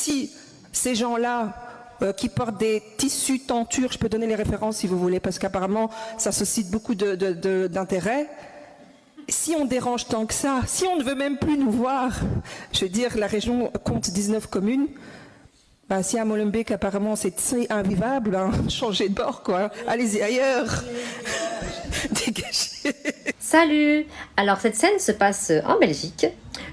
si ces gens-là qui portent des tissus tentures, je peux donner les références si vous voulez, parce qu'apparemment ça suscite beaucoup d'intérêt. Si on dérange tant que ça, si on ne veut même plus nous voir, je veux dire, la région compte 19 communes. Ben, si à Molenbeek, apparemment, c'est invivable, ben, changez de bord, quoi. Allez-y ailleurs. Dégagez. Salut! Alors, cette scène se passe en Belgique,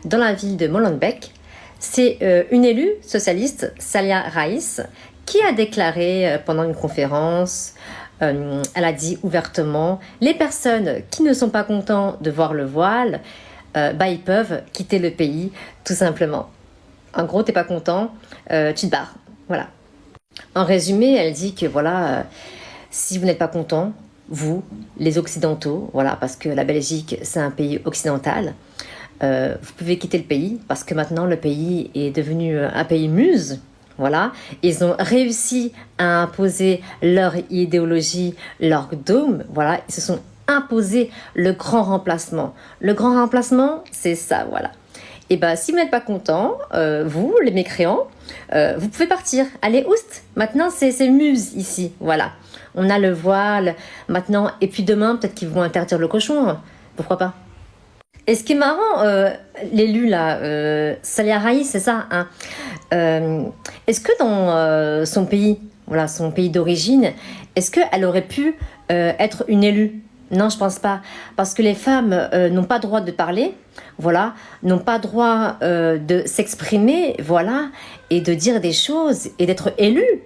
dans la ville de Molenbeek. C'est une élue socialiste, Salia Raïs, qui a déclaré pendant une conférence, elle a dit ouvertement, les personnes qui ne sont pas contents de voir le voile, ils peuvent quitter le pays, tout simplement. En gros, t'es pas content, tu te barres. Voilà. En résumé, elle dit que voilà, si vous n'êtes pas content, vous, les Occidentaux, voilà, parce que la Belgique, c'est un pays occidental, vous pouvez quitter le pays parce que maintenant le pays est devenu un pays muse. Voilà, ils ont réussi à imposer leur idéologie, leur dogme. Voilà, ils se sont imposés le grand remplacement. Le grand remplacement, c'est ça, voilà. Et ben, si vous n'êtes pas content, vous, les mécréants, vous pouvez partir. Allez, oust. Maintenant, c'est muse ici. Voilà. On a le voile maintenant. Et puis demain, peut-être qu'ils vont interdire le cochon. Pourquoi pas? Et ce qui est marrant, l'élu là, Salia Raïs, c'est ça. Hein, est-ce que dans son pays, voilà, son pays d'origine, est-ce qu'elle aurait pu être une élue? Non, je pense pas, parce que les femmes n'ont pas droit de parler, voilà, n'ont pas droit de s'exprimer, voilà, et de dire des choses et d'être élue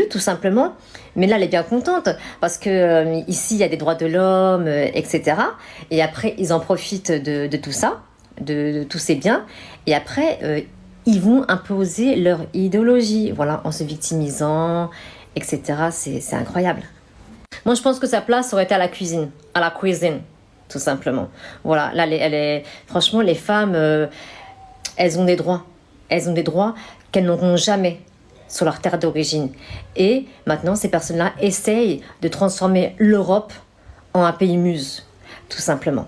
tout simplement. Mais là, elle est bien contente parce que ici, il y a des droits de l'homme, etc. Et après, ils en profitent de tout ça, de tous ces biens. Et après, ils vont imposer leur idéologie, voilà, en se victimisant, etc. C'est incroyable. Moi, je pense que sa place aurait été à la cuisine, tout simplement. Voilà, là, franchement, les femmes, elles ont des droits. Elles ont des droits qu'elles n'auront jamais sur leur terre d'origine. Et maintenant, ces personnes-là essayent de transformer l'Europe en un pays muse, tout simplement.